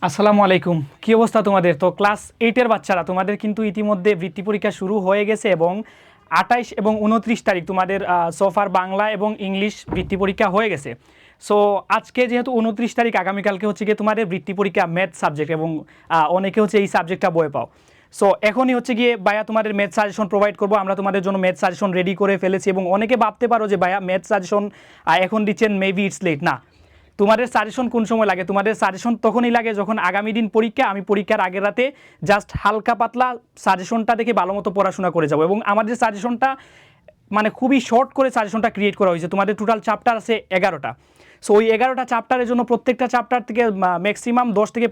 আসসালামু আলাইকুম। কি অবস্থা তোমাদের? তো ক্লাস 8 এর বাচ্চারা তোমাদের কিন্তু ইতিমধ্যে বৃত্তি পরীক্ষা শুরু হয়ে গেছে এবং 28 এবং 29 তারিখ তোমাদের সোফার বাংলা এবং ইংলিশ বৃত্তি পরীক্ষা হয়ে গেছে। সো আজকে যেহেতু 29 তারিখ, আগামীকালকে হচ্ছে গিয়ে তোমাদের বৃত্তি পরীক্ষা ম্যাথ সাবজেক্ট এবং অনেকে হচ্ছে এই সাবজেক্টটা বই পাও। সো এখনই হচ্ছে গিয়ে ভাইয়া তোমাদের ম্যাথ সাজেশন প্রোভাইড করবো। আমরা তোমাদের জন্য ম্যাথ সাজেশন রেডি করে ফেলেছি এবং অনেকে ভাবতে পারো যে ভাইয়া ম্যাথ সাজেশন এখন দিচ্ছেন, মেবি ইটস লেট। না, তোমাদের সাজেশন কোন সময় লাগে? তোমাদের সাজেশন তখনই লাগে যখন আগামী দিন পরীক্ষা, আমি পরীক্ষার আগের রাতে জাস্ট হালকা পাতলা সাজেশনটা দেখে ভালো মতো পড়াশোনা করে যাবো। এবং আমাদের সাজেশনটা মানে খুবই শর্ট করে সাজেশনটা ক্রিয়েট করা হয়েছে। তোমাদের টোটাল চ্যাপ্টার আছে 11টা। সো ওই 11টা চ্যাপ্টারের জন্য প্রত্যেকটা চ্যাপ্টার থেকে ম্যাক্সিমাম 10 থেকে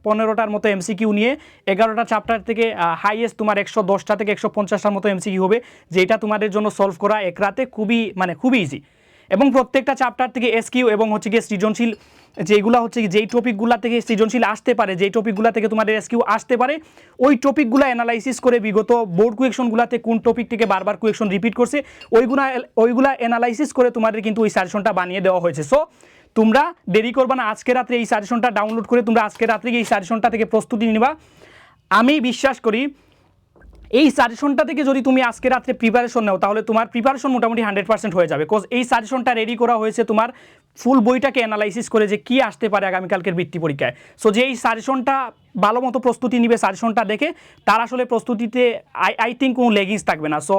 15টার মতো এমসিকিউ নিয়ে 11টা চ্যাপ্টার থেকে হাইয়েস্ট তোমার 110টা থেকে 150টার মতো এমসিকিউ হবে, যেটা তোমাদের জন্য সলভ করা এক রাতে খুবই ইজি। এবং প্রত্যেকটা চ্যাপ্টার থেকে এসকিউ এবং হচ্ছে গিয়ে সৃজনশীল, যেগুলো হচ্ছে যেই টপিকগুলো থেকে সৃজনশীল আসতে পারে, যেই টপিকগুলো থেকে তোমাদের এসকিউ আসতে পারে, ওই টপিকগুলো অ্যানালাইসিস করে বিগত বোর্ড কুয়েকশনগুলোতে কোন টপিক থেকে বারবার কুয়েকশন রিপিট করছে ওইগুলা অ্যানালাইসিস করে তোমাদের কিন্তু ওই সাজেশনটা বানিয়ে দেওয়া হয়েছে। সো তোমরা দেরি করবে না, আজকে রাত্রে এই সাজেশনটা ডাউনলোড করে তোমরা আজকে রাত্রে এই সাজেশনটা থেকে প্রস্তুতি নিবা। আমি বিশ্বাস করি এই সাজেশনটা থেকে যদি তুমি আজকে রাত্রে প্রিপারেশন নাও তাহলে তোমার প্রিপারেশন মোটামুটি 100% হয়ে যাবে। বিকজ এই সাজেশনটা রেডি করা হয়েছে তোমার ফুল বইটাকে অ্যানালাইসিস করে যে কী আসতে পারে আগামীকালকের বৃত্তি পরীক্ষায়। সো যে এই সাজেশনটা ভালো মতো প্রস্তুতি নিবে, সাজেশনটা দেখে তার আসলে প্রস্তুতিতে আই থিঙ্ক কোনো লেগিংস থাকবে না। সো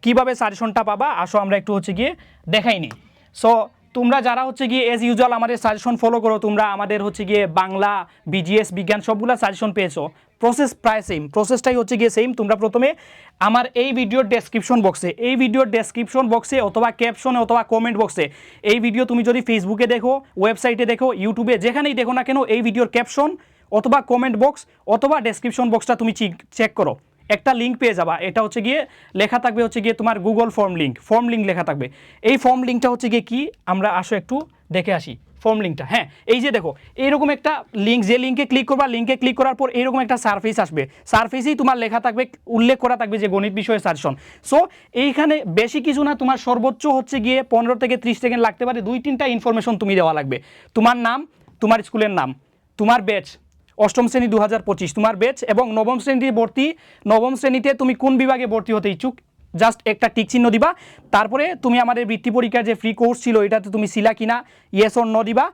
কীভাবে সাজেশনটা পাবা আসো আমরা একটু হচ্ছে গিয়ে দেখাই নি। সো তোমরা যারা হচ্ছে গিয়ে এজ ইউজুয়াল আমাদের সাজেশন ফলো করো, তোমরা আমাদের হচ্ছে গিয়ে বাংলা, বিজিএস, বিজ্ঞান সবগুলো সাজেশন পেয়েছো। প্রসেস প্রায় সেম, প্রসেসটাই হচ্ছে গিয়ে সেম। তোমরা প্রথমে আমার এই ভিডিওর ডেসক্রিপশন বক্সে অথবা ক্যাপশনে অথবা কমেন্ট বক্সে, এই ভিডিও তুমি যদি ফেসবুকে দেখো, ওয়েবসাইটে দেখো, ইউটিউবে যেখানেই দেখো না কেন, এই ভিডিওর ক্যাপশন অথবা কমেন্ট বক্স অথবা ডেসক্রিপশন বক্সটা তুমি চেক করো, একটা লিঙ্ক পেয়ে যাবা। এটা হচ্ছে গিয়ে লেখা থাকবে হচ্ছে গিয়ে তোমার গুগল ফর্ম লিঙ্ক লেখা থাকবে। এই ফর্ম লিঙ্কটা হচ্ছে গিয়ে কি, আমরা আসো একটু দেখে আসি ফর্ম লিঙ্কটা। হ্যাঁ, এই যে দেখো এইরকম একটা লিঙ্ক, যে লিঙ্কে ক্লিক করবা, লিঙ্কে ক্লিক করার পর এইরকম একটা সারফেস আসবে। সারফেসেই তোমার লেখা থাকবে, উল্লেখ করা থাকবে যে গণিত বিষয়ে সাজেশন। সো এইখানে বেশি কিছু না, তোমার সর্বোচ্চ হচ্ছে গিয়ে 15 থেকে 30 সেকেন্ড লাগতে পারে। 2-3টা ইনফরমেশন তুমি দেওয়া লাগবে। তোমার নাম, তোমার স্কুলের নাম, তোমার ব্যাচ, অষ্টম শ্রেণী 2025 তোমার ব্যাচ, এবং নবম শ্রেণীতে তুমি কোন বিভাগে ভর্তি হতে ইচ্ছুক, জাস্ট একটা টিক চিহ্ন দিবা। তারপরে তুমি আমাদের বৃত্তি পরীক্ষার যে ফ্রি কোর্স ছিল এটাতে তুমি ছিলা কিনা, ইয়েস অর নো দিবা।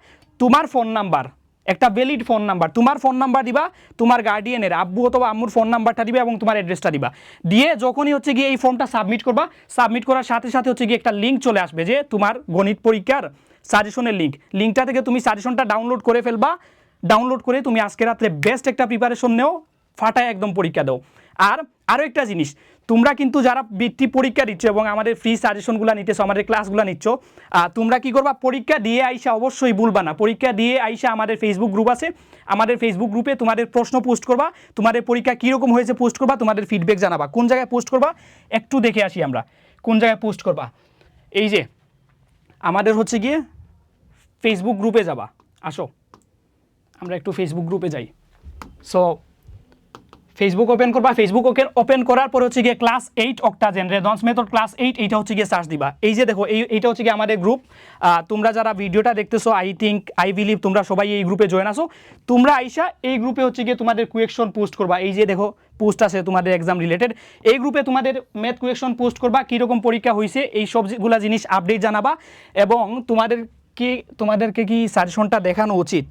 তোমার ফোন নাম্বার, একটা ভ্যালিড ফোন নাম্বার, তোমার ফোন নাম্বার দিবা, তোমার গার্ডিয়ানের আব্বু অথবা আম্মুর ফোন নাম্বারটা দিবা এবং তোমার অ্যাড্রেসটা দিবা। দিয়ে যখনই হচ্ছে গিয়ে এই ফর্মটা সাবমিট করবা, সাবমিট করার সাথে সাথে হচ্ছে গিয়ে একটা লিঙ্ক চলে আসবে যে তোমার গণিত পরীক্ষার সাজেশনের লিঙ্কটা থেকে তুমি সাজেশনটা ডাউনলোড করে ফেলবা। ডাউনলোড করে তুমি আজকে রাত্রে বেস্ট একটা প্রিপারেশন নেও, ফাটায় একদম পরীক্ষা দাও। আর আরও একটা জিনিস, তোমরা কিন্তু যারা বৃত্তি পরীক্ষা দিচ্ছ এবং আমাদের ফ্রি সাজেশনগুলো নিচ্ছো, আমাদের ক্লাসগুলো নিচ্ছ, তোমরা কি করবা, পরীক্ষা দিয়ে আইসা অবশ্যই ভুলবা না, পরীক্ষা দিয়ে আইসা আমাদের ফেসবুক গ্রুপ আছে, আমাদের ফেসবুক গ্রুপে তোমাদের প্রশ্ন পোস্ট করবা, তোমাদের পরীক্ষা কীরকম হয়েছে পোস্ট করবা, তোমাদের ফিডব্যাক জানাবা। কোন জায়গায় পোস্ট করবা একটু দেখে আসি আমরা, কোন জায়গায় পোস্ট করবা। এই যে আমাদের হচ্ছে গিয়ে ফেসবুক গ্রুপে যাবা, আসো আমরা একটু ফেসবুক গ্রুপে যাই। সো ফেসবুক ওপেন করবা, ফেসবুক ওপেন করার পর হচ্ছে গিয়ে ক্লাস 8 অক্টাজেন রেজন্স মেথড ক্লাস 8, এইটা হচ্ছে গিয়ে সার্চ দিবা। এই যে দেখো এইটা হচ্ছে গিয়ে আমাদের গ্রুপ। তোমরা যারা ভিডিওটা দেখতেছো আই বিলিভ তোমরা সবাই এই গ্রুপে জয়েন আসো। তোমরা আইসা এই গ্রুপে হচ্ছে গিয়ে তোমাদের কুয়েকশন পোস্ট করবা। এই যে দেখো পোস্ট আছে তোমাদের এক্সাম রিলেটেড, এই গ্রুপে তোমাদের ম্যাথ কুয়েকশন পোস্ট করবা, কীরকম পরীক্ষা হয়েছে এই সবগুলা জিনিস আপডেট জানাবা। এবং তোমাদেরকে কি সাজেশনটা দেখানো উচিত,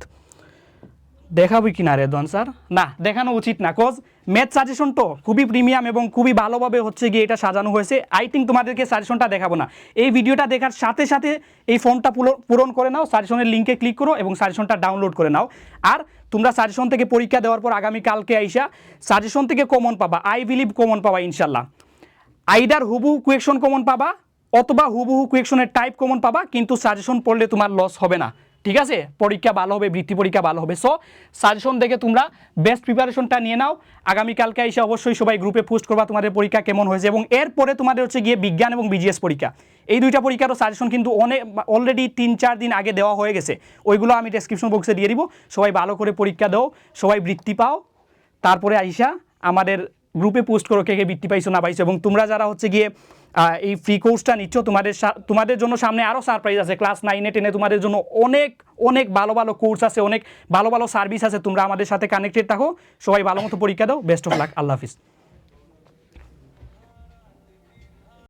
দেখাবো কি না রেদওয়ান স্যার? না, দেখানো উচিত না, কজ ম্যাথ সাজেশন তো খুবই প্রিমিয়াম এবং খুবই ভালোভাবে হচ্ছে গিয়ে এটা সাজানো হয়েছে। আই থিঙ্ক তোমাদেরকে সাজেশনটা দেখাবো না। এই ভিডিওটা দেখার সাথে সাথে এই ফর্মটা পূরণ করে নাও, সাজেশনের লিঙ্কে ক্লিক করো এবং সাজেশনটা ডাউনলোড করে নাও। আর তোমরা সাজেশন থেকে পরীক্ষা দেওয়ার পর আগামীকালকে আইসা সাজেশন থেকে কমন পাবা, আই বিলিভ কমন পাবা ইনশাল্লাহ। আইদার হুবহু কুয়েকশন কমন পাবা অথবা হুবহু কুয়েকশনের টাইপ কমন পাবা, কিন্তু সাজেশন পড়লে তোমার লস হবে না, ঠিক আছে? পরীক্ষা ভালো হবে, বৃত্তি পরীক্ষা ভালো হবে। সো সাজেশন দেখে তোমরা বেস্ট প্রিপারেশনটা নিয়ে নাও। আগামীকালকে এসে অবশ্যই সবাই গ্রুপে পোস্ট করবা তোমাদের পরীক্ষা কেমন হয়েছে। এবং এরপরে তোমাদের হচ্ছে গিয়ে বিজ্ঞান এবং বিজিএস পরীক্ষা, এই দুইটা পরীক্ষারও সাজেশন কিন্তু অলরেডি 3-4 দিন আগে দেওয়া হয়ে গেছে। ওইগুলো আমি ডেসক্রিপশন বক্সে দিয়ে দিব। সবাই ভালো করে পরীক্ষা দাও, সবাই বৃত্তি পাও, তারপরে আইসা আমাদের গ্রুপে পোস্ট করো কে কে বৃত্তি পাইছো না পাইছো। এবং তোমরা যারা হচ্ছে গিয়ে এই ফ্রি কোর্সটা নিচ্ছ, তোমাদের জন্য সামনে আরও সারপ্রাইজ আছে। ক্লাস 9 10 তোমাদের জন্য অনেক অনেক ভালো ভালো কোর্স আছে, অনেক ভালো ভালো সার্ভিস আছে। তোমরা আমাদের সাথে কানেক্টেড থাকো। সবাই ভালো মতো পরীক্ষা দাও। Best of luck. Allah Hafiz.